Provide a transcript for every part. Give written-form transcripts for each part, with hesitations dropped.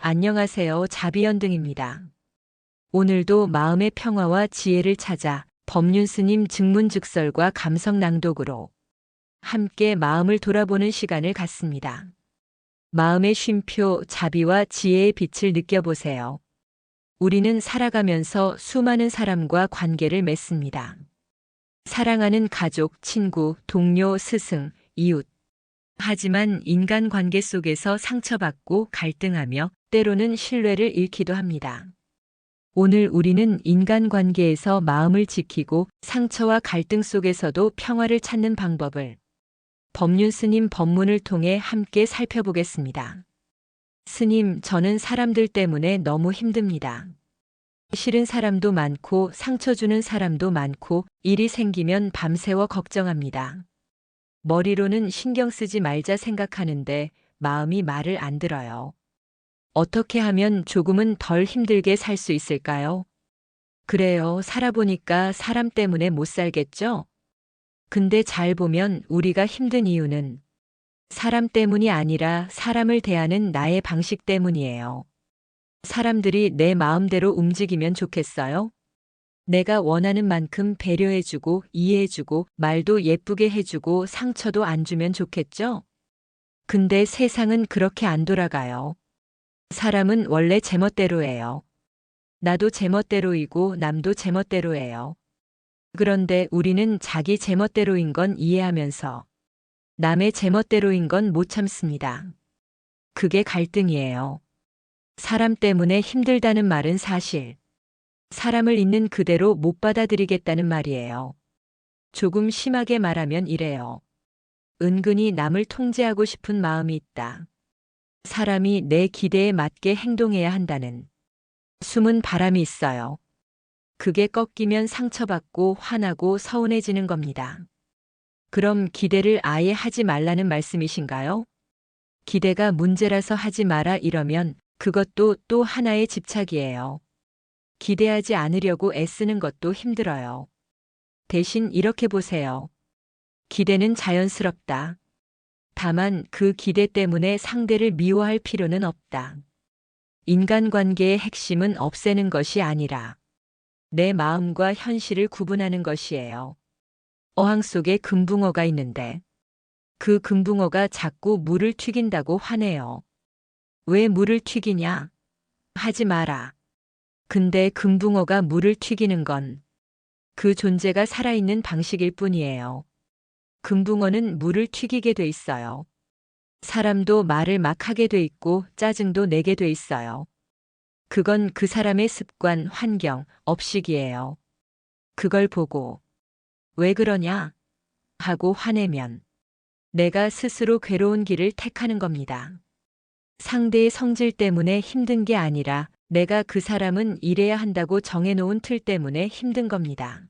안녕하세요. 자비연등입니다. 오늘도 마음의 평화와 지혜를 찾아 법륜스님 증문즉설과 감성 낭독으로 함께 마음을 돌아보는 시간을 갖습니다. 마음의 쉼표, 자비와 지혜의 빛을 느껴보세요. 우리는 살아가면서 수많은 사람과 관계를 맺습니다. 사랑하는 가족, 친구, 동료, 스승, 이웃. 하지만 인간관계 속에서 상처받고 갈등하며 때로는 신뢰를 잃기도 합니다. 오늘 우리는 인간관계에서 마음을 지키고 상처와 갈등 속에서도 평화를 찾는 방법을 법륜스님 법문을 통해 함께 살펴보겠습니다. 스님, 저는 사람들 때문에 너무 힘듭니다. 싫은 사람도 많고 상처 주는 사람도 많고 일이 생기면 밤새워 걱정합니다. 머리로는 신경 쓰지 말자 생각하는데 마음이 말을 안 들어요. 어떻게 하면 조금은 덜 힘들게 살 수 있을까요? 그래요. 살아보니까 사람 때문에 못 살겠죠? 근데 잘 보면 우리가 힘든 이유는 사람 때문이 아니라 사람을 대하는 나의 방식 때문이에요. 사람들이 내 마음대로 움직이면 좋겠어요? 내가 원하는 만큼 배려해주고 이해해주고 말도 예쁘게 해주고 상처도 안 주면 좋겠죠? 근데 세상은 그렇게 안 돌아가요. 사람은 원래 제멋대로예요. 나도 제멋대로이고 남도 제멋대로예요. 그런데 우리는 자기 제멋대로인 건 이해하면서 남의 제멋대로인 건 못 참습니다. 그게 갈등이에요. 사람 때문에 힘들다는 말은 사실. 사람을 있는 그대로 못 받아들이겠다는 말이에요. 조금 심하게 말하면 이래요. 은근히 남을 통제하고 싶은 마음이 있다. 사람이 내 기대에 맞게 행동해야 한다는 숨은 바람이 있어요. 그게 꺾이면 상처받고 화나고 서운해지는 겁니다. 그럼 기대를 아예 하지 말라는 말씀이신가요? 기대가 문제라서 하지 마라 이러면 그것도 또 하나의 집착이에요. 기대하지 않으려고 애쓰는 것도 힘들어요. 대신 이렇게 보세요. 기대는 자연스럽다. 다만 그 기대 때문에 상대를 미워할 필요는 없다. 인간관계의 핵심은 없애는 것이 아니라 내 마음과 현실을 구분하는 것이에요. 어항 속에 금붕어가 있는데 그 금붕어가 자꾸 물을 튀긴다고 화내요. 왜 물을 튀기냐? 하지 마라. 근데 금붕어가 물을 튀기는 건 그 존재가 살아있는 방식일 뿐이에요. 금붕어는 물을 튀기게 돼 있어요. 사람도 말을 막 하게 돼 있고 짜증도 내게 돼 있어요. 그건 그 사람의 습관, 환경, 업식이에요. 그걸 보고 왜 그러냐? 하고 화내면 내가 스스로 괴로운 길을 택하는 겁니다. 상대의 성질 때문에 힘든 게 아니라 내가 그 사람은 이래야 한다고 정해놓은 틀 때문에 힘든 겁니다.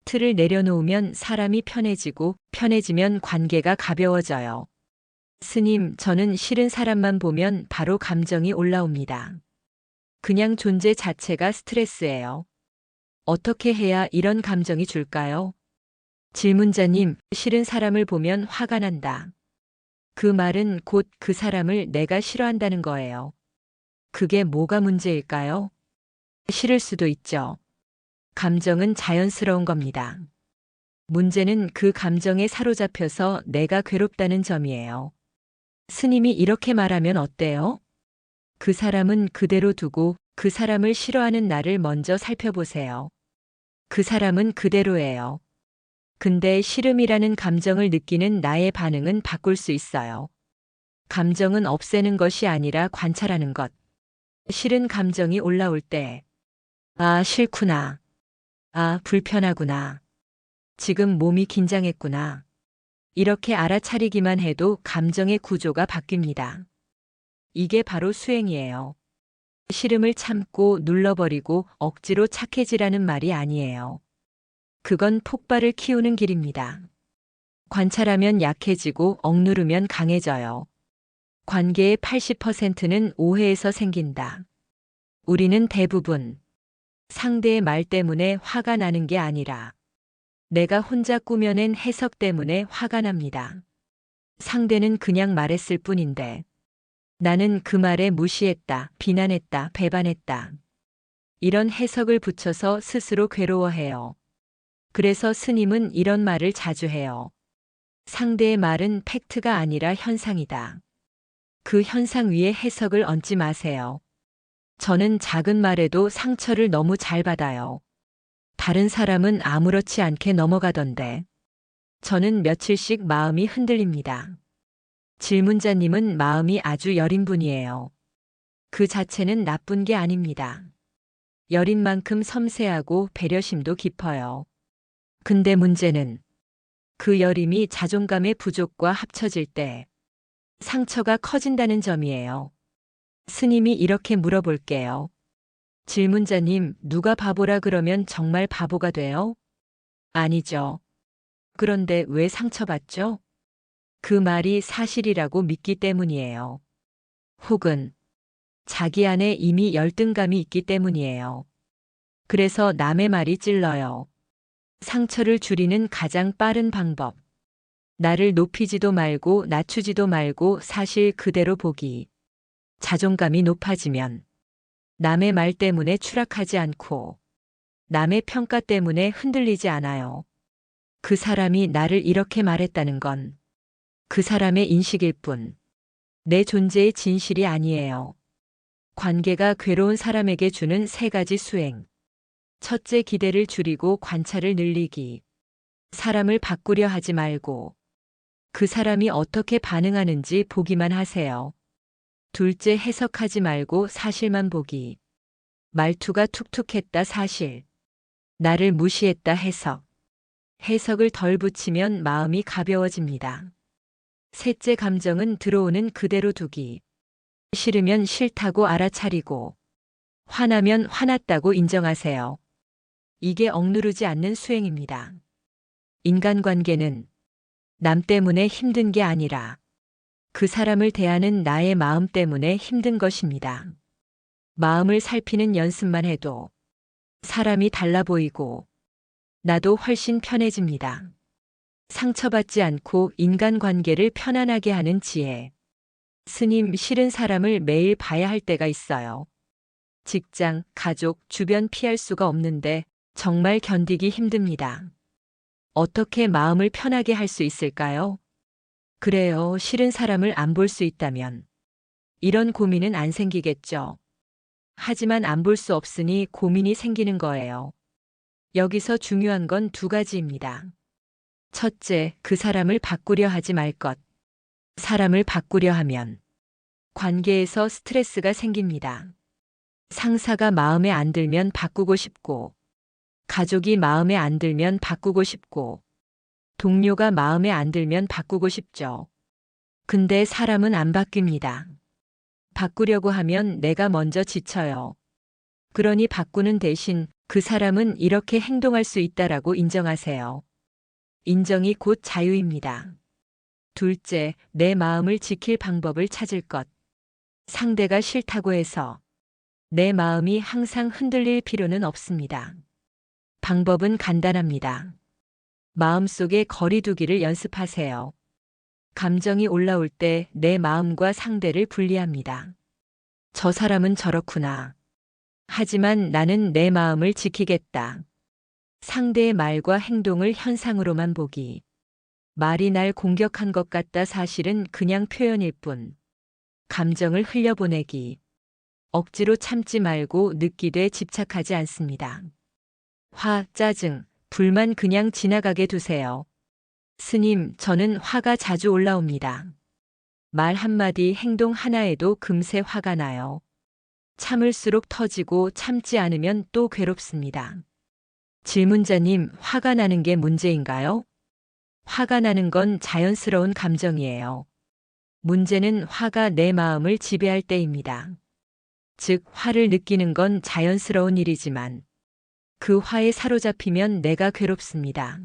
틀을 내려놓으면 사람이 편해지고 편해지면 관계가 가벼워져요. 스님, 저는 싫은 사람만 보면 바로 감정이 올라옵니다. 그냥 존재 자체가 스트레스예요. 어떻게 해야 이런 감정이 줄까요? 질문자님, 싫은 사람을 보면 화가 난다. 그 말은 곧 그 사람을 내가 싫어한다는 거예요. 그게 뭐가 문제일까요? 싫을 수도 있죠. 감정은 자연스러운 겁니다. 문제는 그 감정에 사로잡혀서 내가 괴롭다는 점이에요. 스님이 이렇게 말하면 어때요? 그 사람은 그대로 두고 그 사람을 싫어하는 나를 먼저 살펴보세요. 그 사람은 그대로예요. 근데 싫음이라는 감정을 느끼는 나의 반응은 바꿀 수 있어요. 감정은 없애는 것이 아니라 관찰하는 것. 싫은 감정이 올라올 때, 아, 싫구나. 아, 불편하구나. 지금 몸이 긴장했구나. 이렇게 알아차리기만 해도 감정의 구조가 바뀝니다. 이게 바로 수행이에요. 싫음을 참고 눌러버리고 억지로 착해지라는 말이 아니에요. 그건 폭발을 키우는 길입니다. 관찰하면 약해지고 억누르면 강해져요. 관계의 80%는 오해에서 생긴다. 우리는 대부분 상대의 말 때문에 화가 나는 게 아니라 내가 혼자 꾸며낸 해석 때문에 화가 납니다. 상대는 그냥 말했을 뿐인데 나는 그 말에 무시했다, 비난했다, 배반했다. 이런 해석을 붙여서 스스로 괴로워해요. 그래서 스님은 이런 말을 자주 해요. 상대의 말은 팩트가 아니라 현상이다. 그 현상 위에 해석을 얹지 마세요. 저는 작은 말에도 상처를 너무 잘 받아요. 다른 사람은 아무렇지 않게 넘어가던데. 저는 며칠씩 마음이 흔들립니다. 질문자님은 마음이 아주 여린 분이에요. 그 자체는 나쁜 게 아닙니다. 여린 만큼 섬세하고 배려심도 깊어요. 근데 문제는 그 여림이 자존감의 부족과 합쳐질 때 상처가 커진다는 점이에요. 스님이 이렇게 물어볼게요. 질문자님, 누가 바보라 그러면 정말 바보가 돼요? 아니죠. 그런데 왜 상처받죠? 그 말이 사실이라고 믿기 때문이에요. 혹은 자기 안에 이미 열등감이 있기 때문이에요. 그래서 남의 말이 찔러요. 상처를 줄이는 가장 빠른 방법. 나를 높이지도 말고 낮추지도 말고 사실 그대로 보기. 자존감이 높아지면 남의 말 때문에 추락하지 않고 남의 평가 때문에 흔들리지 않아요. 그 사람이 나를 이렇게 말했다는 건 그 사람의 인식일 뿐, 내 존재의 진실이 아니에요. 관계가 괴로운 사람에게 주는 3가지 수행. 첫째, 기대를 줄이고 관찰을 늘리기. 사람을 바꾸려 하지 말고 그 사람이 어떻게 반응하는지 보기만 하세요. 둘째, 해석하지 말고 사실만 보기. 말투가 툭툭했다 사실. 나를 무시했다 해석. 해석을 덜 붙이면 마음이 가벼워집니다. 셋째, 감정은 들어오는 그대로 두기. 싫으면 싫다고 알아차리고 화나면 화났다고 인정하세요. 이게 억누르지 않는 수행입니다. 인간관계는 남 때문에 힘든 게 아니라 그 사람을 대하는 나의 마음 때문에 힘든 것입니다. 마음을 살피는 연습만 해도 사람이 달라 보이고 나도 훨씬 편해집니다. 상처받지 않고 인간관계를 편안하게 하는 지혜. 스님, 싫은 사람을 매일 봐야 할 때가 있어요. 직장, 가족, 주변 피할 수가 없는데 정말 견디기 힘듭니다. 어떻게 마음을 편하게 할 수 있을까요? 그래요, 싫은 사람을 안 볼 수 있다면 이런 고민은 안 생기겠죠. 하지만 안 볼 수 없으니 고민이 생기는 거예요. 여기서 중요한 건 2가지입니다. 첫째, 그 사람을 바꾸려 하지 말 것. 사람을 바꾸려 하면 관계에서 스트레스가 생깁니다. 상사가 마음에 안 들면 바꾸고 싶고, 가족이 마음에 안 들면 바꾸고 싶고, 동료가 마음에 안 들면 바꾸고 싶죠. 근데 사람은 안 바뀝니다. 바꾸려고 하면 내가 먼저 지쳐요. 그러니 바꾸는 대신 그 사람은 이렇게 행동할 수 있다라고 인정하세요. 인정이 곧 자유입니다. 둘째, 내 마음을 지킬 방법을 찾을 것. 상대가 싫다고 해서 내 마음이 항상 흔들릴 필요는 없습니다. 방법은 간단합니다. 마음속에 거리 두기를 연습하세요. 감정이 올라올 때 내 마음과 상대를 분리합니다. 저 사람은 저렇구나. 하지만 나는 내 마음을 지키겠다. 상대의 말과 행동을 현상으로만 보기. 말이 날 공격한 것 같다 사실은 그냥 표현일 뿐. 감정을 흘려보내기. 억지로 참지 말고 느끼되 집착하지 않습니다. 화, 짜증, 불만 그냥 지나가게 두세요. 스님, 저는 화가 자주 올라옵니다. 말 한마디, 행동 하나에도 금세 화가 나요. 참을수록 터지고 참지 않으면 또 괴롭습니다. 질문자님, 화가 나는 게 문제인가요? 화가 나는 건 자연스러운 감정이에요. 문제는 화가 내 마음을 지배할 때입니다. 즉, 화를 느끼는 건 자연스러운 일이지만 그 화에 사로잡히면 내가 괴롭습니다.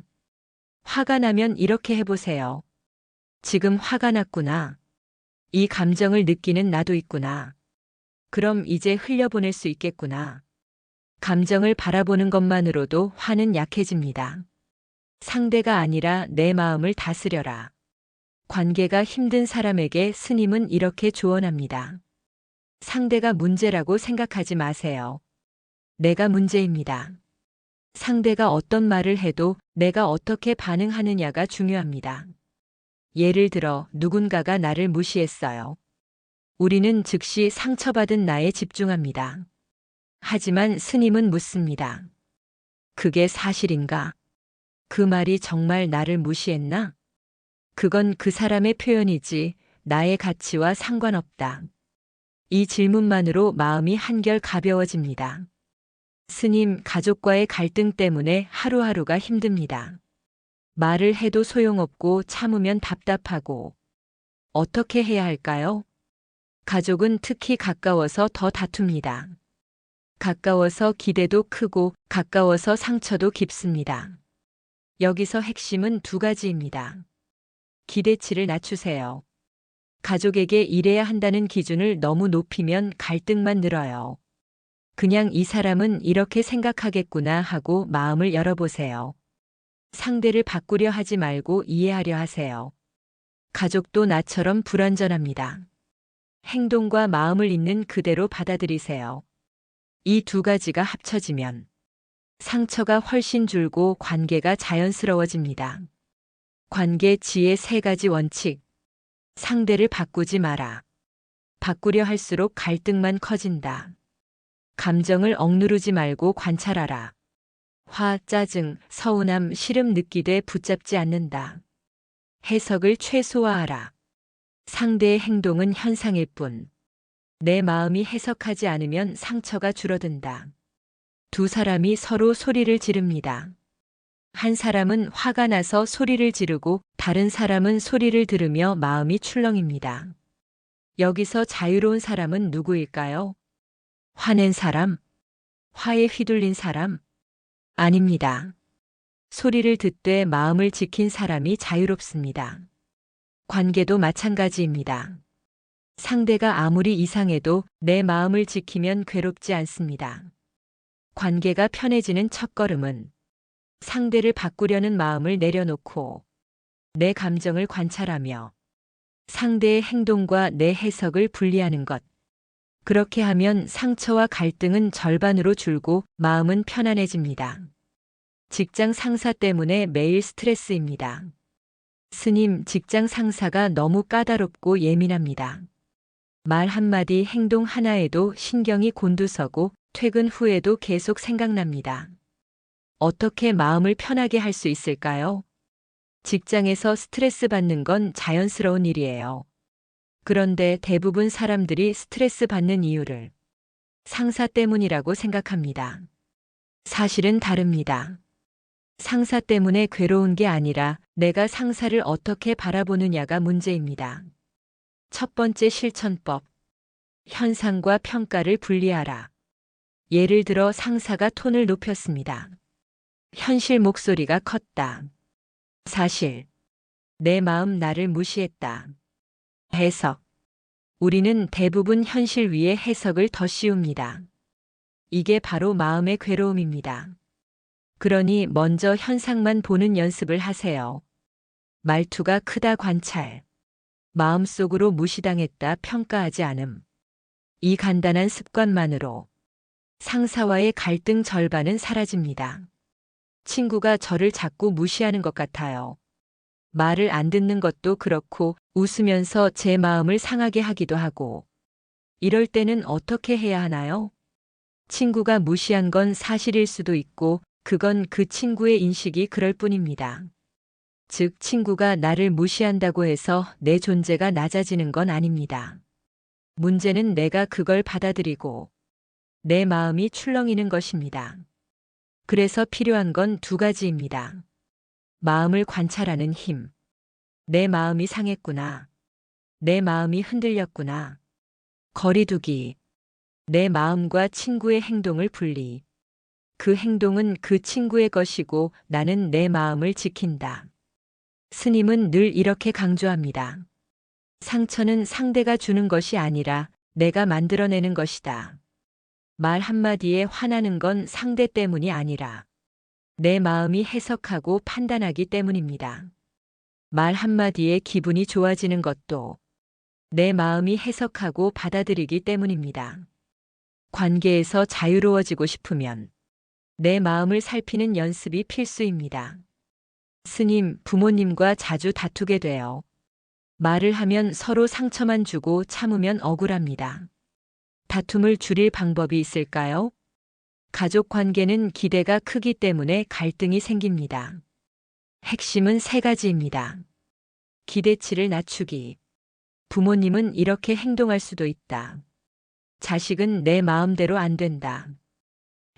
화가 나면 이렇게 해보세요. 지금 화가 났구나. 이 감정을 느끼는 나도 있구나. 그럼 이제 흘려보낼 수 있겠구나. 감정을 바라보는 것만으로도 화는 약해집니다. 상대가 아니라 내 마음을 다스려라. 관계가 힘든 사람에게 스님은 이렇게 조언합니다. 상대가 문제라고 생각하지 마세요. 내가 문제입니다. 상대가 어떤 말을 해도 내가 어떻게 반응하느냐가 중요합니다. 예를 들어 누군가가 나를 무시했어요. 우리는 즉시 상처받은 나에 집중합니다. 하지만 스님은 묻습니다. 그게 사실인가? 그 말이 정말 나를 무시했나? 그건 그 사람의 표현이지 나의 가치와 상관없다. 이 질문만으로 마음이 한결 가벼워집니다. 스님, 가족과의 갈등 때문에 하루하루가 힘듭니다. 말을 해도 소용없고 참으면 답답하고 어떻게 해야 할까요? 가족은 특히 가까워서 더 다툽니다. 가까워서 기대도 크고 가까워서 상처도 깊습니다. 여기서 핵심은 두 가지입니다. 기대치를 낮추세요. 가족에게 이래야 한다는 기준을 너무 높이면 갈등만 늘어요. 그냥 이 사람은 이렇게 생각하겠구나 하고 마음을 열어보세요. 상대를 바꾸려 하지 말고 이해하려 하세요. 가족도 나처럼 불완전합니다. 행동과 마음을 있는 그대로 받아들이세요. 이 두 가지가 합쳐지면 상처가 훨씬 줄고 관계가 자연스러워집니다. 관계 지혜 세 가지 원칙. 상대를 바꾸지 마라. 바꾸려 할수록 갈등만 커진다. 감정을 억누르지 말고 관찰하라. 화, 짜증, 서운함, 싫음 느끼되 붙잡지 않는다. 해석을 최소화하라. 상대의 행동은 현상일 뿐. 내 마음이 해석하지 않으면 상처가 줄어든다. 두 사람이 서로 소리를 지릅니다. 한 사람은 화가 나서 소리를 지르고 다른 사람은 소리를 들으며 마음이 출렁입니다. 여기서 자유로운 사람은 누구일까요? 화낸 사람? 화에 휘둘린 사람? 아닙니다. 소리를 듣되 마음을 지킨 사람이 자유롭습니다. 관계도 마찬가지입니다. 상대가 아무리 이상해도 내 마음을 지키면 괴롭지 않습니다. 관계가 편해지는 첫걸음은 상대를 바꾸려는 마음을 내려놓고 내 감정을 관찰하며 상대의 행동과 내 해석을 분리하는 것. 그렇게 하면 상처와 갈등은 절반으로 줄고 마음은 편안해집니다. 직장 상사 때문에 매일 스트레스입니다. 스님, 직장 상사가 너무 까다롭고 예민합니다. 말 한마디, 행동 하나에도 신경이 곤두서고 퇴근 후에도 계속 생각납니다. 어떻게 마음을 편하게 할 수 있을까요? 직장에서 스트레스 받는 건 자연스러운 일이에요. 그런데 대부분 사람들이 스트레스 받는 이유를 상사 때문이라고 생각합니다. 사실은 다릅니다. 상사 때문에 괴로운 게 아니라 내가 상사를 어떻게 바라보느냐가 문제입니다. 첫 번째 실천법. 현상과 평가를 분리하라. 예를 들어 상사가 톤을 높였습니다. 현실 목소리가 컸다. 사실. 내 마음 나를 무시했다. 해석. 우리는 대부분 현실 위에 해석을 더 씌웁니다. 이게 바로 마음의 괴로움입니다. 그러니 먼저 현상만 보는 연습을 하세요. 말투가 크다 관찰. 마음속으로 무시당했다 평가하지 않음. 이 간단한 습관만으로 상사와의 갈등 절반은 사라집니다. 친구가 저를 자꾸 무시하는 것 같아요. 말을 안 듣는 것도 그렇고 웃으면서 제 마음을 상하게 하기도 하고. 이럴 때는 어떻게 해야 하나요? 친구가 무시한 건 사실일 수도 있고 그건 그 친구의 인식이 그럴 뿐입니다. 즉, 친구가 나를 무시한다고 해서 내 존재가 낮아지는 건 아닙니다. 문제는 내가 그걸 받아들이고 내 마음이 출렁이는 것입니다. 그래서 필요한 건 두 가지입니다. 마음을 관찰하는 힘. 내 마음이 상했구나. 내 마음이 흔들렸구나. 거리두기. 내 마음과 친구의 행동을 분리. 그 행동은 그 친구의 것이고 나는 내 마음을 지킨다. 스님은 늘 이렇게 강조합니다. 상처는 상대가 주는 것이 아니라 내가 만들어내는 것이다. 말 한마디에 화나는 건 상대 때문이 아니라 내 마음이 해석하고 판단하기 때문입니다. 말 한마디에 기분이 좋아지는 것도 내 마음이 해석하고 받아들이기 때문입니다. 관계에서 자유로워지고 싶으면 내 마음을 살피는 연습이 필수입니다. 스님, 부모님과 자주 다투게 돼요. 말을 하면 서로 상처만 주고 참으면 억울합니다. 다툼을 줄일 방법이 있을까요? 가족 관계는 기대가 크기 때문에 갈등이 생깁니다. 핵심은 세 가지입니다. 기대치를 낮추기. 부모님은 이렇게 행동할 수도 있다. 자식은 내 마음대로 안 된다.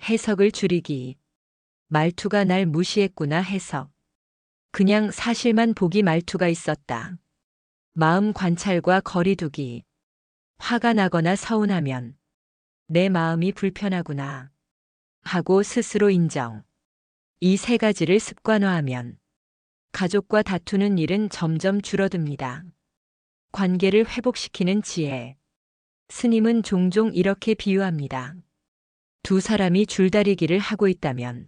해석을 줄이기. 말투가 날 무시했구나 해석. 그냥 사실만 보기 말투가 있었다. 마음 관찰과 거리두기. 화가 나거나 서운하면 내 마음이 불편하구나 하고 스스로 인정. 이 세 가지를 습관화하면 가족과 다투는 일은 점점 줄어듭니다. 관계를 회복시키는 지혜. 스님은 종종 이렇게 비유합니다. 두 사람이 줄다리기를 하고 있다면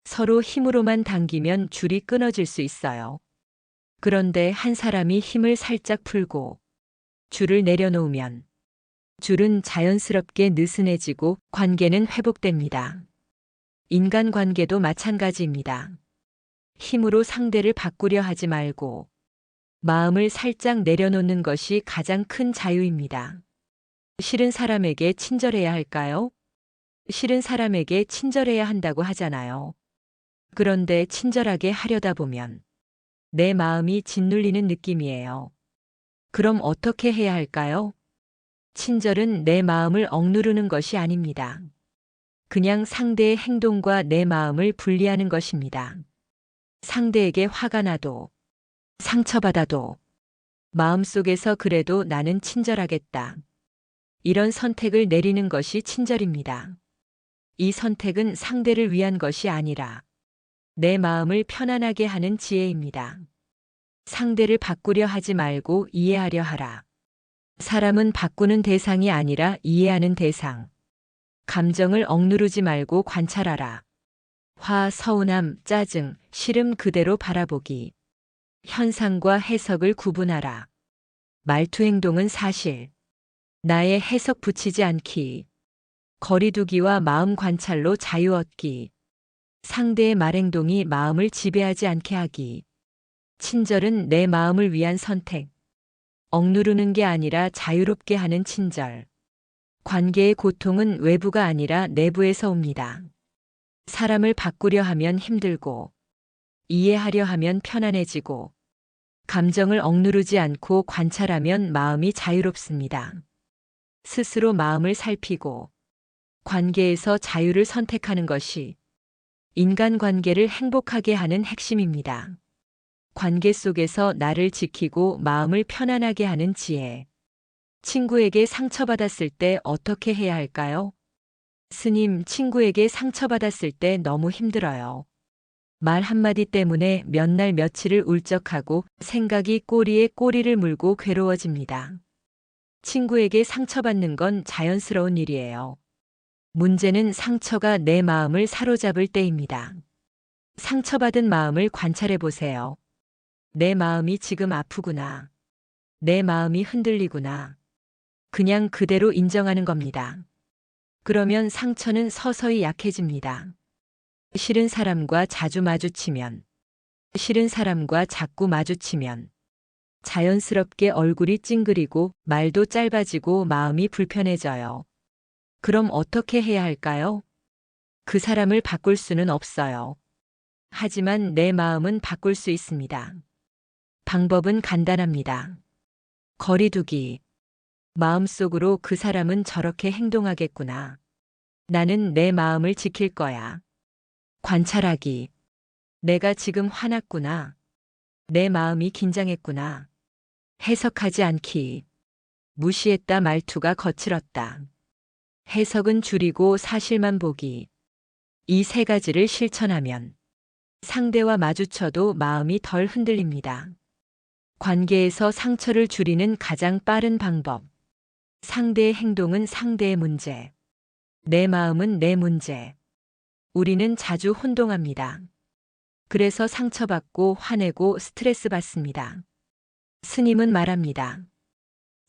서로 힘으로만 당기면 줄이 끊어질 수 있어요. 그런데 한 사람이 힘을 살짝 풀고 줄을 내려놓으면 줄은 자연스럽게 느슨해지고 관계는 회복됩니다. 인간관계도 마찬가지입니다. 힘으로 상대를 바꾸려 하지 말고 마음을 살짝 내려놓는 것이 가장 큰 자유입니다. 싫은 사람에게 친절해야 할까요? 싫은 사람에게 친절해야 한다고 하잖아요. 그런데 친절하게 하려다 보면 내 마음이 짓눌리는 느낌이에요. 그럼 어떻게 해야 할까요? 친절은 내 마음을 억누르는 것이 아닙니다. 그냥 상대의 행동과 내 마음을 분리하는 것입니다. 상대에게 화가 나도, 상처받아도, 마음속에서 그래도 나는 친절하겠다. 이런 선택을 내리는 것이 친절입니다. 이 선택은 상대를 위한 것이 아니라 내 마음을 편안하게 하는 지혜입니다. 상대를 바꾸려 하지 말고 이해하려 하라. 사람은 바꾸는 대상이 아니라 이해하는 대상. 감정을 억누르지 말고 관찰하라. 화, 서운함, 짜증, 싫음 그대로 바라보기. 현상과 해석을 구분하라. 말투 행동은 사실. 나의 해석 붙이지 않기. 거리두기와 마음 관찰로 자유 얻기. 상대의 말행동이 마음을 지배하지 않게 하기. 친절은 내 마음을 위한 선택. 억누르는 게 아니라 자유롭게 하는 친절. 관계의 고통은 외부가 아니라 내부에서 옵니다. 사람을 바꾸려 하면 힘들고, 이해하려 하면 편안해지고, 감정을 억누르지 않고 관찰하면 마음이 자유롭습니다. 스스로 마음을 살피고, 관계에서 자유를 선택하는 것이 인간관계를 행복하게 하는 핵심입니다. 관계 속에서 나를 지키고 마음을 편안하게 하는 지혜. 친구에게 상처받았을 때 어떻게 해야 할까요? 스님, 친구에게 상처받았을 때 너무 힘들어요. 말 한마디 때문에 몇 날 며칠을 울적하고 생각이 꼬리에 꼬리를 물고 괴로워집니다. 친구에게 상처받는 건 자연스러운 일이에요. 문제는 상처가 내 마음을 사로잡을 때입니다. 상처받은 마음을 관찰해 보세요. 내 마음이 지금 아프구나. 내 마음이 흔들리구나. 그냥 그대로 인정하는 겁니다. 그러면 상처는 서서히 약해집니다. 싫은 사람과 자주 마주치면, 싫은 사람과 자꾸 마주치면, 자연스럽게 얼굴이 찡그리고 말도 짧아지고 마음이 불편해져요. 그럼 어떻게 해야 할까요? 그 사람을 바꿀 수는 없어요. 하지만 내 마음은 바꿀 수 있습니다. 방법은 간단합니다. 거리두기. 마음속으로 그 사람은 저렇게 행동하겠구나. 나는 내 마음을 지킬 거야. 관찰하기. 내가 지금 화났구나. 내 마음이 긴장했구나. 해석하지 않기. 무시했다 말투가 거칠었다. 해석은 줄이고 사실만 보기. 이 세 가지를 실천하면 상대와 마주쳐도 마음이 덜 흔들립니다. 관계에서 상처를 줄이는 가장 빠른 방법. 상대의 행동은 상대의 문제. 내 마음은 내 문제. 우리는 자주 혼동합니다. 그래서 상처받고 화내고 스트레스 받습니다. 스님은 말합니다.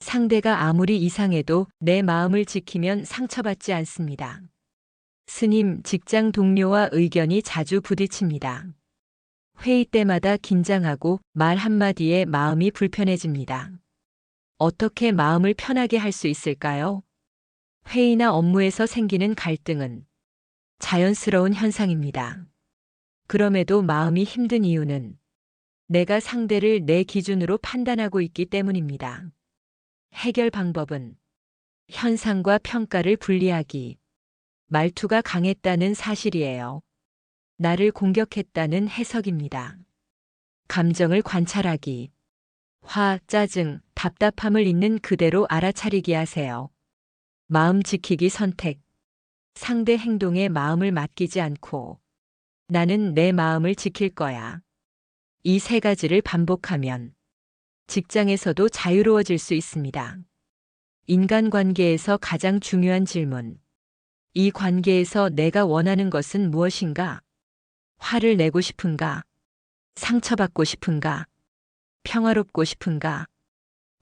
상대가 아무리 이상해도 내 마음을 지키면 상처받지 않습니다. 스님, 직장 동료와 의견이 자주 부딪힙니다. 회의 때마다 긴장하고 말 한마디에 마음이 불편해집니다. 어떻게 마음을 편하게 할 수 있을까요? 회의나 업무에서 생기는 갈등은 자연스러운 현상입니다. 그럼에도 마음이 힘든 이유는 내가 상대를 내 기준으로 판단하고 있기 때문입니다. 해결 방법은 현상과 평가를 분리하기. 말투가 강했다는 사실이에요. 나를 공격했다는 해석입니다. 감정을 관찰하기. 화, 짜증, 답답함을 있는 그대로 알아차리기 하세요. 마음 지키기 선택. 상대 행동에 마음을 맡기지 않고 나는 내 마음을 지킬 거야. 이 세 가지를 반복하면 직장에서도 자유로워질 수 있습니다. 인간관계에서 가장 중요한 질문. 이 관계에서 내가 원하는 것은 무엇인가? 화를 내고 싶은가? 상처받고 싶은가? 평화롭고 싶은가?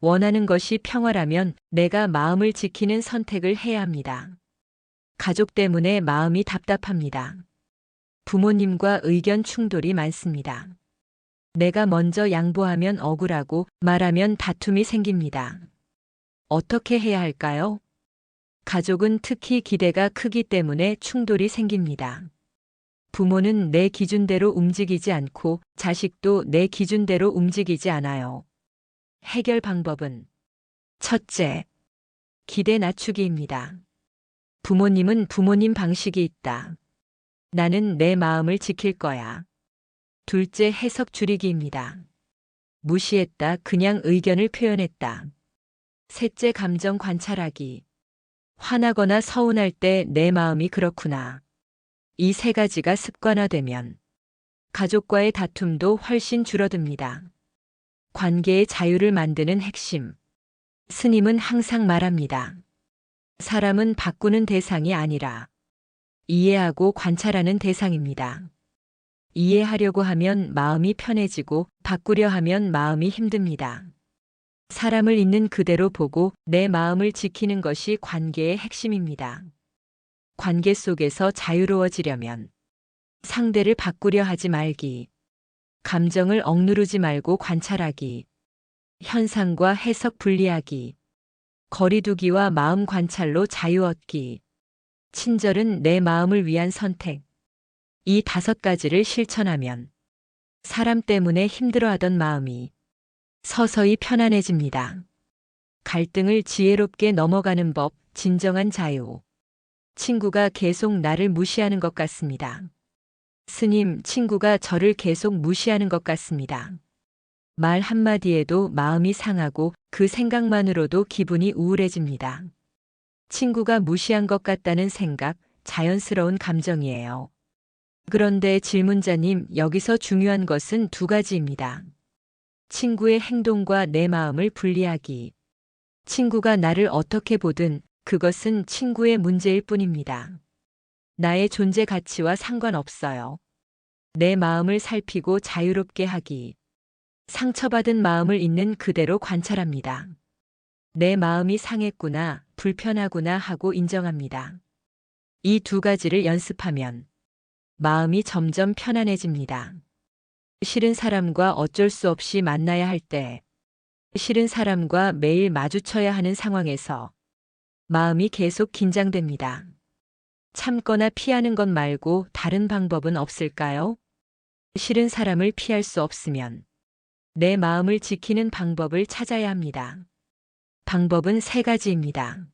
원하는 것이 평화라면 내가 마음을 지키는 선택을 해야 합니다. 가족 때문에 마음이 답답합니다. 부모님과 의견 충돌이 많습니다. 내가 먼저 양보하면 억울하고 말하면 다툼이 생깁니다. 어떻게 해야 할까요? 가족은 특히 기대가 크기 때문에 충돌이 생깁니다. 부모는 내 기준대로 움직이지 않고 자식도 내 기준대로 움직이지 않아요. 해결 방법은 첫째, 기대 낮추기입니다. 부모님은 부모님 방식이 있다. 나는 내 마음을 지킬 거야. 둘째, 해석 줄이기입니다. 무시했다, 그냥 의견을 표현했다. 셋째, 감정 관찰하기. 화나거나 서운할 때 내 마음이 그렇구나. 이 세 가지가 습관화되면 가족과의 다툼도 훨씬 줄어듭니다. 관계의 자유를 만드는 핵심. 스님은 항상 말합니다. 사람은 바꾸는 대상이 아니라 이해하고 관찰하는 대상입니다. 이해하려고 하면 마음이 편해지고 바꾸려 하면 마음이 힘듭니다. 사람을 있는 그대로 보고 내 마음을 지키는 것이 관계의 핵심입니다. 관계 속에서 자유로워지려면 상대를 바꾸려 하지 말기, 감정을 억누르지 말고 관찰하기, 현상과 해석 분리하기, 거리두기와 마음 관찰로 자유 얻기, 친절은 내 마음을 위한 선택. 이 5가지를 실천하면 사람 때문에 힘들어하던 마음이 서서히 편안해집니다. 갈등을 지혜롭게 넘어가는 법, 진정한 자유. 친구가 계속 나를 무시하는 것 같습니다. 스님, 친구가 저를 계속 무시하는 것 같습니다. 말 한마디에도 마음이 상하고 그 생각만으로도 기분이 우울해집니다. 친구가 무시한 것 같다는 생각, 자연스러운 감정이에요. 그런데 질문자님, 여기서 중요한 것은 2가지입니다. 친구의 행동과 내 마음을 분리하기. 친구가 나를 어떻게 보든 그것은 친구의 문제일 뿐입니다. 나의 존재 가치와 상관없어요. 내 마음을 살피고 자유롭게 하기. 상처받은 마음을 있는 그대로 관찰합니다. 내 마음이 상했구나, 불편하구나 하고 인정합니다. 이 2가지를 연습하면 마음이 점점 편안해집니다. 싫은 사람과 어쩔 수 없이 만나야 할 때, 싫은 사람과 매일 마주쳐야 하는 상황에서 마음이 계속 긴장됩니다. 참거나 피하는 것 말고 다른 방법은 없을까요? 싫은 사람을 피할 수 없으면 내 마음을 지키는 방법을 찾아야 합니다. 방법은 3가지입니다.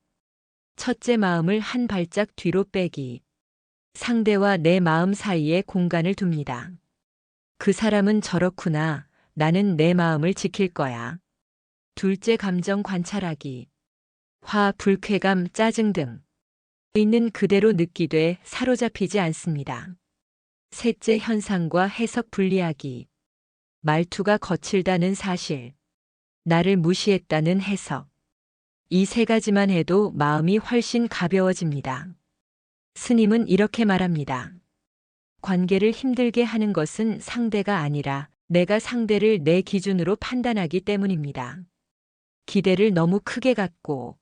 첫째, 마음을 한 발짝 뒤로 빼기. 상대와 내 마음 사이에 공간을 둡니다. 그 사람은 저렇구나. 나는 내 마음을 지킬 거야. 둘째, 감정 관찰하기. 화, 불쾌감, 짜증 등 있는 그대로 느끼되 사로잡히지 않습니다. 셋째, 현상과 해석 분리하기. 말투가 거칠다는 사실. 나를 무시했다는 해석. 이 3가지만 해도 마음이 훨씬 가벼워집니다. 스님은 이렇게 말합니다. 관계를 힘들게 하는 것은 상대가 아니라 내가 상대를 내 기준으로 판단하기 때문입니다. 기대를 너무 크게 갖고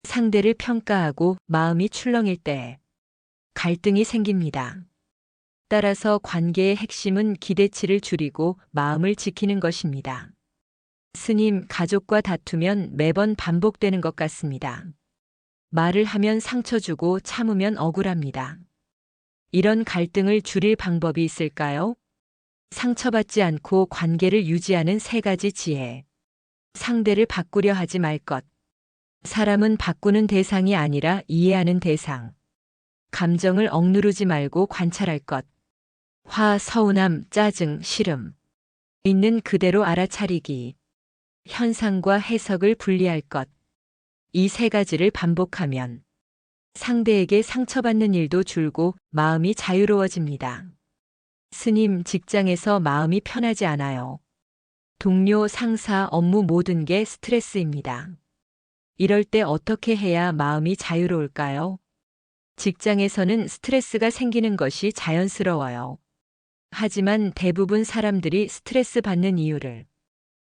상대를 평가하고 마음이 출렁일 때 갈등이 생깁니다. 따라서 관계의 핵심은 기대치를 줄이고 마음을 지키는 것입니다. 스님, 가족과 다투면 매번 반복되는 것 같습니다. 말을 하면 상처 주고 참으면 억울합니다. 이런 갈등을 줄일 방법이 있을까요? 상처받지 않고 관계를 유지하는 3가지 지혜. 상대를 바꾸려 하지 말 것. 사람은 바꾸는 대상이 아니라 이해하는 대상. 감정을 억누르지 말고 관찰할 것. 화, 서운함, 짜증, 싫음. 있는 그대로 알아차리기. 현상과 해석을 분리할 것. 이 3가지를 반복하면 상대에게 상처받는 일도 줄고 마음이 자유로워집니다. 스님, 직장에서 마음이 편하지 않아요. 동료, 상사, 업무 모든 게 스트레스입니다. 이럴 때 어떻게 해야 마음이 자유로울까요? 직장에서는 스트레스가 생기는 것이 자연스러워요. 하지만 대부분 사람들이 스트레스 받는 이유를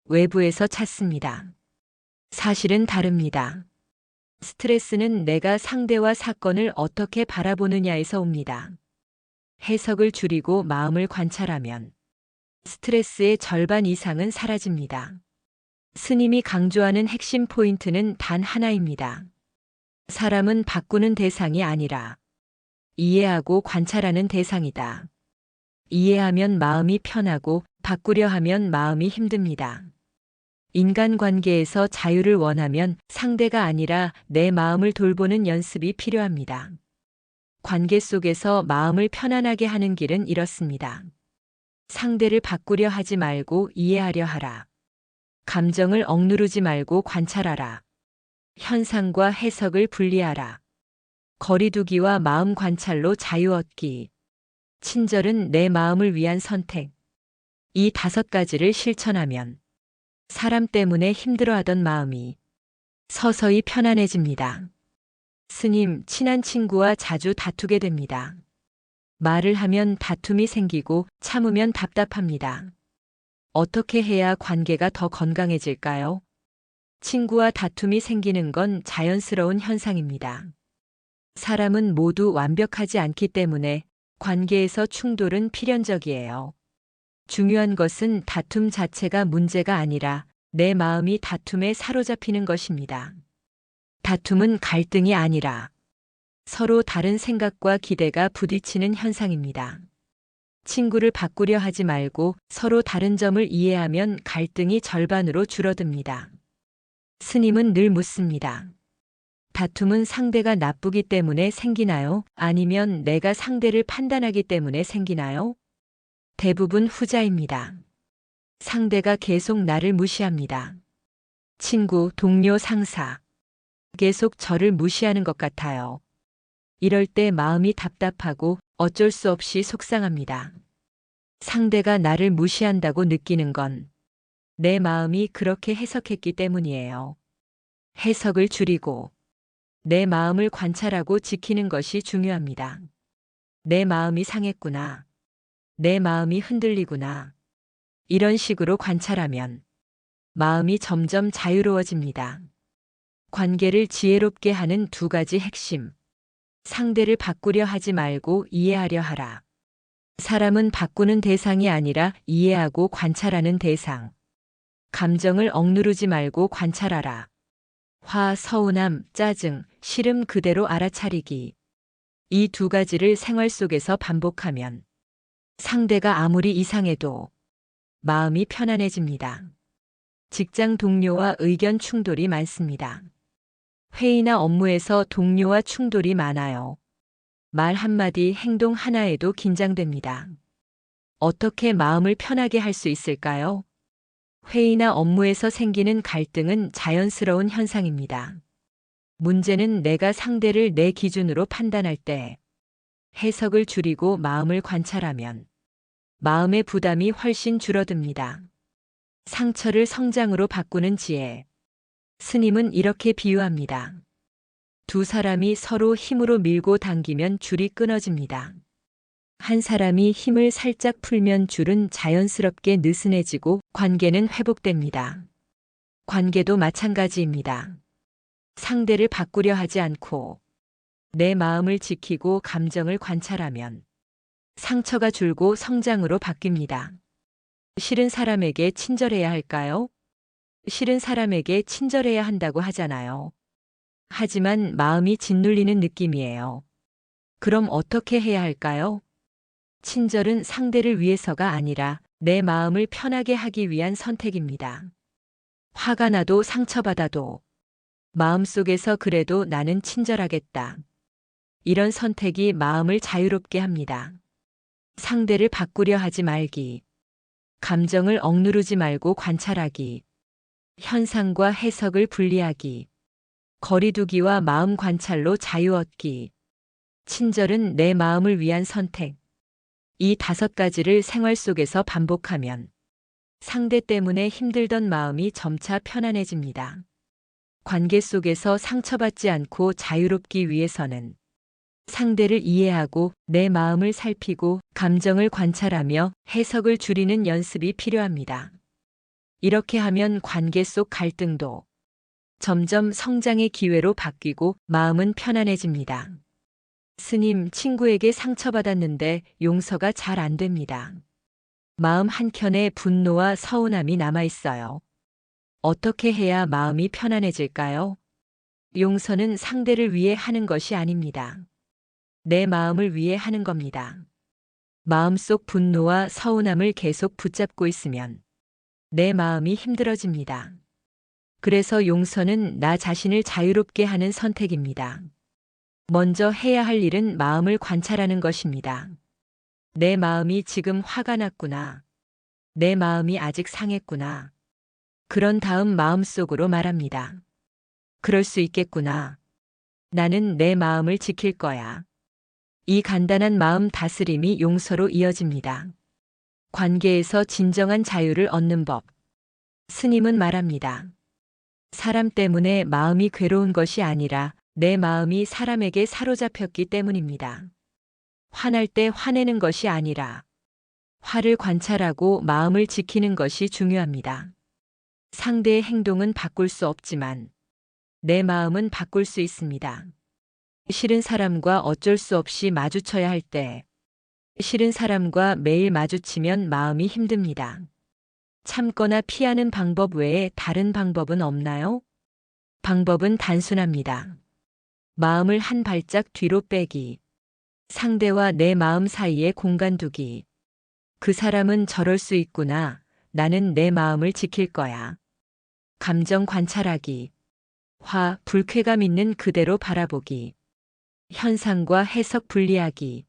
외부에서 찾습니다. 사실은 다릅니다. 스트레스는 내가 상대와 사건을 어떻게 바라보느냐에서 옵니다. 해석을 줄이고 마음을 관찰하면 스트레스의 절반 이상은 사라집니다. 스님이 강조하는 핵심 포인트는 단 하나입니다. 사람은 바꾸는 대상이 아니라 이해하고 관찰하는 대상이다. 이해하면 마음이 편하고 바꾸려 하면 마음이 힘듭니다. 인간관계에서 자유를 원하면 상대가 아니라 내 마음을 돌보는 연습이 필요합니다. 관계 속에서 마음을 편안하게 하는 길은 이렇습니다. 상대를 바꾸려 하지 말고 이해하려 하라. 감정을 억누르지 말고 관찰하라. 현상과 해석을 분리하라. 거리두기와 마음 관찰로 자유 얻기. 친절은 내 마음을 위한 선택. 이 5가지를 실천하면 사람 때문에 힘들어하던 마음이 서서히 편안해집니다. 스님, 친한 친구와 자주 다투게 됩니다. 말을 하면 다툼이 생기고 참으면 답답합니다. 어떻게 해야 관계가 더 건강해질까요? 친구와 다툼이 생기는 건 자연스러운 현상입니다. 사람은 모두 완벽하지 않기 때문에 관계에서 충돌은 필연적이에요. 중요한 것은 다툼 자체가 문제가 아니라 내 마음이 다툼에 사로잡히는 것입니다. 다툼은 갈등이 아니라 서로 다른 생각과 기대가 부딪히는 현상입니다. 친구를 바꾸려 하지 말고 서로 다른 점을 이해하면 갈등이 절반으로 줄어듭니다. 스님은 늘 묻습니다. 다툼은 상대가 나쁘기 때문에 생기나요? 아니면 내가 상대를 판단하기 때문에 생기나요? 대부분 후자입니다. 상대가 계속 나를 무시합니다. 친구, 동료, 상사. 계속 저를 무시하는 것 같아요. 이럴 때 마음이 답답하고 어쩔 수 없이 속상합니다. 상대가 나를 무시한다고 느끼는 건 내 마음이 그렇게 해석했기 때문이에요. 해석을 줄이고 내 마음을 관찰하고 지키는 것이 중요합니다. 내 마음이 상했구나. 내 마음이 흔들리구나. 이런 식으로 관찰하면 마음이 점점 자유로워집니다. 관계를 지혜롭게 하는 2가지 핵심. 상대를 바꾸려 하지 말고 이해하려 하라. 사람은 바꾸는 대상이 아니라 이해하고 관찰하는 대상. 감정을 억누르지 말고 관찰하라. 화, 서운함, 짜증, 싫음 그대로 알아차리기. 이 2가지를 생활 속에서 반복하면 상대가 아무리 이상해도 마음이 편안해집니다. 직장 동료와 의견 충돌이 많습니다. 회의나 업무에서 동료와 충돌이 많아요. 말 한마디, 행동 하나에도 긴장됩니다. 어떻게 마음을 편하게 할 수 있을까요? 회의나 업무에서 생기는 갈등은 자연스러운 현상입니다. 문제는 내가 상대를 내 기준으로 판단할 때 해석을 줄이고 마음을 관찰하면 마음의 부담이 훨씬 줄어듭니다. 상처를 성장으로 바꾸는 지혜. 스님은 이렇게 비유합니다. 2 사람이 서로 힘으로 밀고 당기면 줄이 끊어집니다. 한 사람이 힘을 살짝 풀면 줄은 자연스럽게 느슨해지고 관계는 회복됩니다. 관계도 마찬가지입니다. 상대를 바꾸려 하지 않고 내 마음을 지키고 감정을 관찰하면 상처가 줄고 성장으로 바뀝니다. 싫은 사람에게 친절해야 할까요? 싫은 사람에게 친절해야 한다고 하잖아요. 하지만 마음이 짓눌리는 느낌이에요. 그럼 어떻게 해야 할까요? 친절은 상대를 위해서가 아니라 내 마음을 편하게 하기 위한 선택입니다. 화가 나도 상처받아도 마음속에서 그래도 나는 친절하겠다. 이런 선택이 마음을 자유롭게 합니다. 상대를 바꾸려 하지 말기. 감정을 억누르지 말고 관찰하기. 현상과 해석을 분리하기. 거리두기와 마음 관찰로 자유 얻기. 친절은 내 마음을 위한 선택. 이 5가지를 생활 속에서 반복하면 상대 때문에 힘들던 마음이 점차 편안해집니다. 관계 속에서 상처받지 않고 자유롭기 위해서는 상대를 이해하고 내 마음을 살피고 감정을 관찰하며 해석을 줄이는 연습이 필요합니다. 이렇게 하면 관계 속 갈등도 점점 성장의 기회로 바뀌고 마음은 편안해집니다. 스님, 친구에게 상처받았는데 용서가 잘 안 됩니다. 마음 한켠에 분노와 서운함이 남아 있어요. 어떻게 해야 마음이 편안해질까요? 용서는 상대를 위해 하는 것이 아닙니다. 내 마음을 위해 하는 겁니다. 마음속 분노와 서운함을 계속 붙잡고 있으면 내 마음이 힘들어집니다. 그래서 용서는 나 자신을 자유롭게 하는 선택입니다. 먼저 해야 할 일은 마음을 관찰하는 것입니다. 내 마음이 지금 화가 났구나. 내 마음이 아직 상했구나. 그런 다음 마음속으로 말합니다. 그럴 수 있겠구나. 나는 내 마음을 지킬 거야. 이 간단한 마음 다스림이 용서로 이어집니다. 관계에서 진정한 자유를 얻는 법. 스님은 말합니다. 사람 때문에 마음이 괴로운 것이 아니라 내 마음이 사람에게 사로잡혔기 때문입니다. 화날 때 화내는 것이 아니라 화를 관찰하고 마음을 지키는 것이 중요합니다. 상대의 행동은 바꿀 수 없지만 내 마음은 바꿀 수 있습니다. 싫은 사람과 어쩔 수 없이 마주쳐야 할 때, 싫은 사람과 매일 마주치면 마음이 힘듭니다. 참거나 피하는 방법 외에 다른 방법은 없나요? 방법은 단순합니다. 마음을 한 발짝 뒤로 빼기. 상대와 내 마음 사이에 공간 두기. 그 사람은 저럴 수 있구나. 나는 내 마음을 지킬 거야. 감정 관찰하기. 불쾌감 있는 그대로 바라보기. 현상과 해석 분리하기.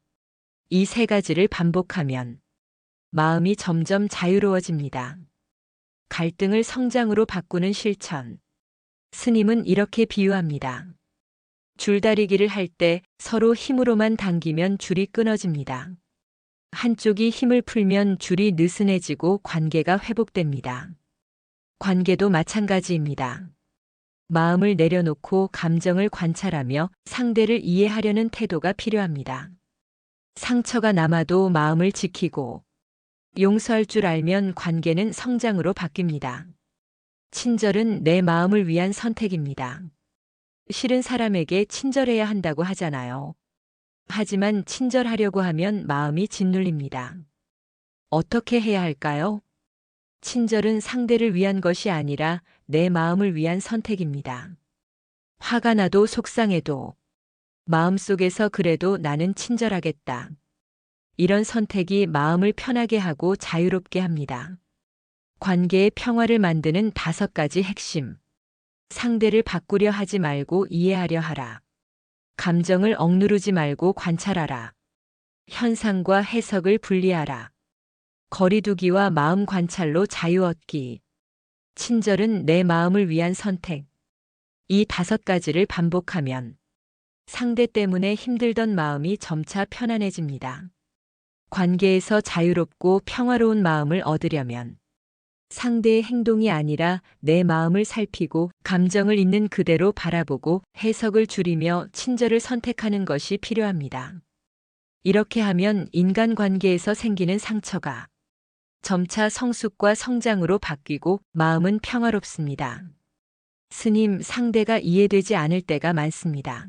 이 3가지를 반복하면 마음이 점점 자유로워집니다. 갈등을 성장으로 바꾸는 실천. 스님은 이렇게 비유합니다. 줄다리기를 할 때 서로 힘으로만 당기면 줄이 끊어집니다. 한쪽이 힘을 풀면 줄이 느슨해지고 관계가 회복됩니다. 관계도 마찬가지입니다. 마음을 내려놓고 감정을 관찰하며 상대를 이해하려는 태도가 필요합니다. 상처가 남아도 마음을 지키고 용서할 줄 알면 관계는 성장으로 바뀝니다. 친절은 내 마음을 위한 선택입니다. 싫은 사람에게 친절해야 한다고 하잖아요. 하지만 친절하려고 하면 마음이 짓눌립니다. 어떻게 해야 할까요? 친절은 상대를 위한 것이 아니라 내 마음을 위한 선택입니다. 화가 나도 속상해도 마음속에서 그래도 나는 친절하겠다. 이런 선택이 마음을 편하게 하고 자유롭게 합니다. 관계의 평화를 만드는 5가지 핵심. 상대를 바꾸려 하지 말고 이해하려 하라. 감정을 억누르지 말고 관찰하라. 현상과 해석을 분리하라. 거리두기와 마음 관찰로 자유 얻기. 친절은 내 마음을 위한 선택. 이 5가지를 반복하면 상대 때문에 힘들던 마음이 점차 편안해집니다. 관계에서 자유롭고 평화로운 마음을 얻으려면 상대의 행동이 아니라 내 마음을 살피고 감정을 있는 그대로 바라보고 해석을 줄이며 친절을 선택하는 것이 필요합니다. 이렇게 하면 인간관계에서 생기는 상처가 점차 성숙과 성장으로 바뀌고 마음은 평화롭습니다. 스님, 상대가 이해되지 않을 때가 많습니다.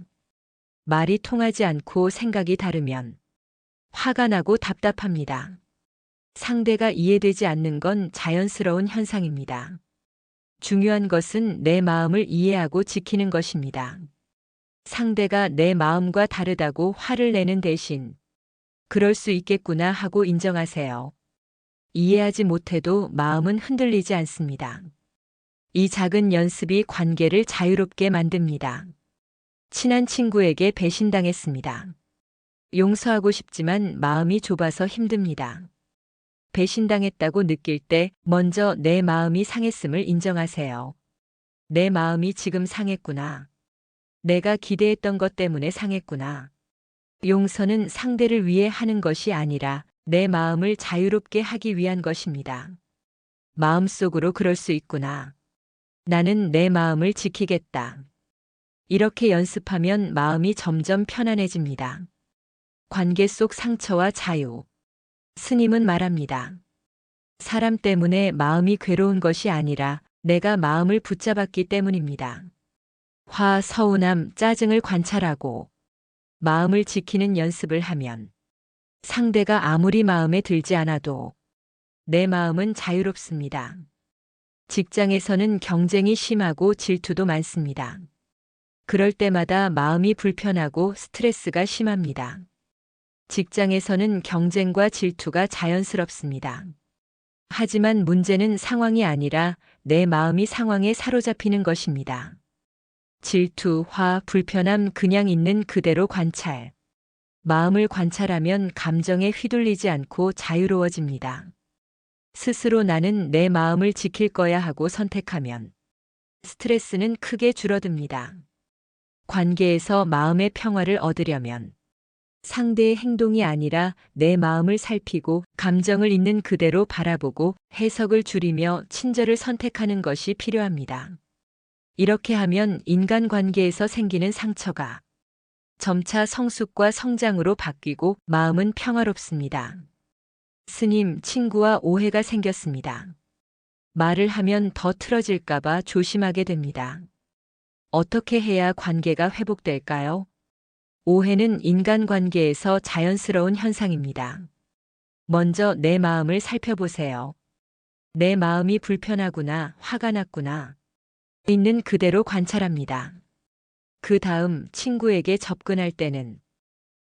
말이 통하지 않고 생각이 다르면 화가 나고 답답합니다. 상대가 이해되지 않는 건 자연스러운 현상입니다. 중요한 것은 내 마음을 이해하고 지키는 것입니다. 상대가 내 마음과 다르다고 화를 내는 대신 그럴 수 있겠구나 하고 인정하세요. 이해하지 못해도 마음은 흔들리지 않습니다. 이 작은 연습이 관계를 자유롭게 만듭니다. 친한 친구에게 배신당했습니다. 용서하고 싶지만 마음이 좁아서 힘듭니다. 배신당했다고 느낄 때 먼저 내 마음이 상했음을 인정하세요. 내 마음이 지금 상했구나. 내가 기대했던 것 때문에 상했구나. 용서는 상대를 위해 하는 것이 아니라 내 마음을 자유롭게 하기 위한 것입니다. 마음속으로 그럴 수 있구나. 나는 내 마음을 지키겠다. 이렇게 연습하면 마음이 점점 편안해집니다. 관계 속 상처와 자유. 스님은 말합니다. 사람 때문에 마음이 괴로운 것이 아니라 내가 마음을 붙잡았기 때문입니다. 화, 서운함, 짜증을 관찰하고 마음을 지키는 연습을 하면 상대가 아무리 마음에 들지 않아도 내 마음은 자유롭습니다. 직장에서는 경쟁이 심하고 질투도 많습니다. 그럴 때마다 마음이 불편하고 스트레스가 심합니다. 직장에서는 경쟁과 질투가 자연스럽습니다. 하지만 문제는 상황이 아니라 내 마음이 상황에 사로잡히는 것입니다. 질투, 화, 불편함 그냥 있는 그대로 관찰. 마음을 관찰하면 감정에 휘둘리지 않고 자유로워집니다. 스스로 나는 내 마음을 지킬 거야 하고 선택하면 스트레스는 크게 줄어듭니다. 관계에서 마음의 평화를 얻으려면 상대의 행동이 아니라 내 마음을 살피고 감정을 있는 그대로 바라보고 해석을 줄이며 친절을 선택하는 것이 필요합니다. 이렇게 하면 인간관계에서 생기는 상처가 점차 성숙과 성장으로 바뀌고 마음은 평화롭습니다. 스님, 친구와 오해가 생겼습니다. 말을 하면 더 틀어질까봐 조심하게 됩니다. 어떻게 해야 관계가 회복될까요? 오해는 인간관계에서 자연스러운 현상입니다. 먼저 내 마음을 살펴보세요. 내 마음이 불편하구나, 화가 났구나. 있는 그대로 관찰합니다. 그 다음 친구에게 접근할 때는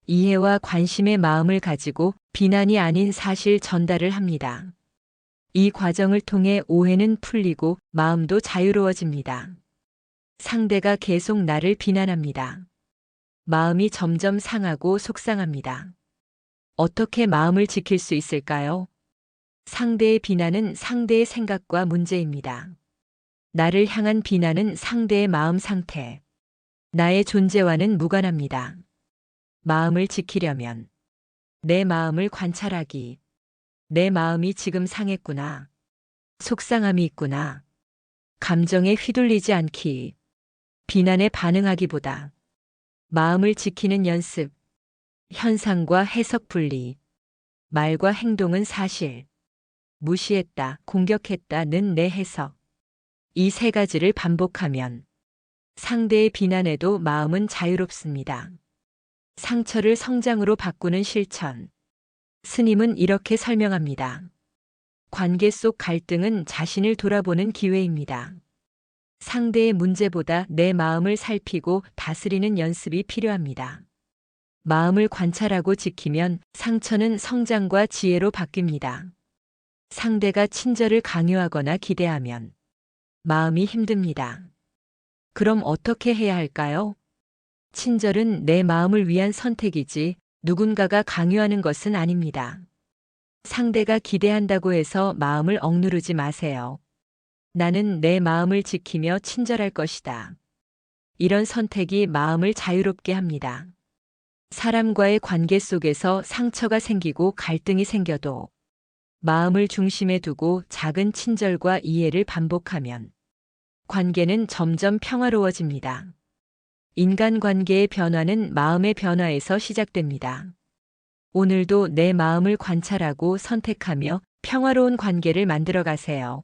이해와 관심의 마음을 가지고 비난이 아닌 사실 전달을 합니다. 이 과정을 통해 오해는 풀리고 마음도 자유로워집니다. 상대가 계속 나를 비난합니다. 마음이 점점 상하고 속상합니다. 어떻게 마음을 지킬 수 있을까요? 상대의 비난은 상대의 생각과 문제입니다. 나를 향한 비난은 상대의 마음 상태, 나의 존재와는 무관합니다. 마음을 지키려면 내 마음을 관찰하기, 내 마음이 지금 상했구나, 속상함이 있구나, 감정에 휘둘리지 않기, 비난에 반응하기보다 마음을 지키는 연습, 현상과 해석 분리, 말과 행동은 사실, 무시했다, 공격했다는 내 해석. 이 세 가지를 반복하면 상대의 비난에도 마음은 자유롭습니다. 상처를 성장으로 바꾸는 실천. 스님은 이렇게 설명합니다. 관계 속 갈등은 자신을 돌아보는 기회입니다. 상대의 문제보다 내 마음을 살피고 다스리는 연습이 필요합니다. 마음을 관찰하고 지키면 상처는 성장과 지혜로 바뀝니다. 상대가 친절을 강요하거나 기대하면 마음이 힘듭니다. 그럼 어떻게 해야 할까요? 친절은 내 마음을 위한 선택이지 누군가가 강요하는 것은 아닙니다. 상대가 기대한다고 해서 마음을 억누르지 마세요. 나는 내 마음을 지키며 친절할 것이다. 이런 선택이 마음을 자유롭게 합니다. 사람과의 관계 속에서 상처가 생기고 갈등이 생겨도 마음을 중심에 두고 작은 친절과 이해를 반복하면 관계는 점점 평화로워집니다. 인간관계의 변화는 마음의 변화에서 시작됩니다. 오늘도 내 마음을 관찰하고 선택하며 평화로운 관계를 만들어 가세요.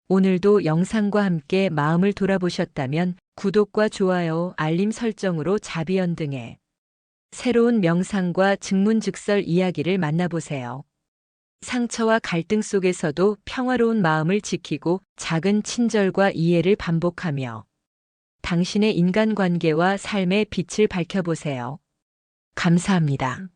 오늘도 영상과 함께 마음을 돌아보셨다면 구독과 좋아요, 알림 설정으로 자비연등의 새로운 명상과 증문즉설 이야기를 만나보세요. 상처와 갈등 속에서도 평화로운 마음을 지키고 작은 친절과 이해를 반복하며 당신의 인간관계와 삶의 빛을 밝혀보세요. 감사합니다.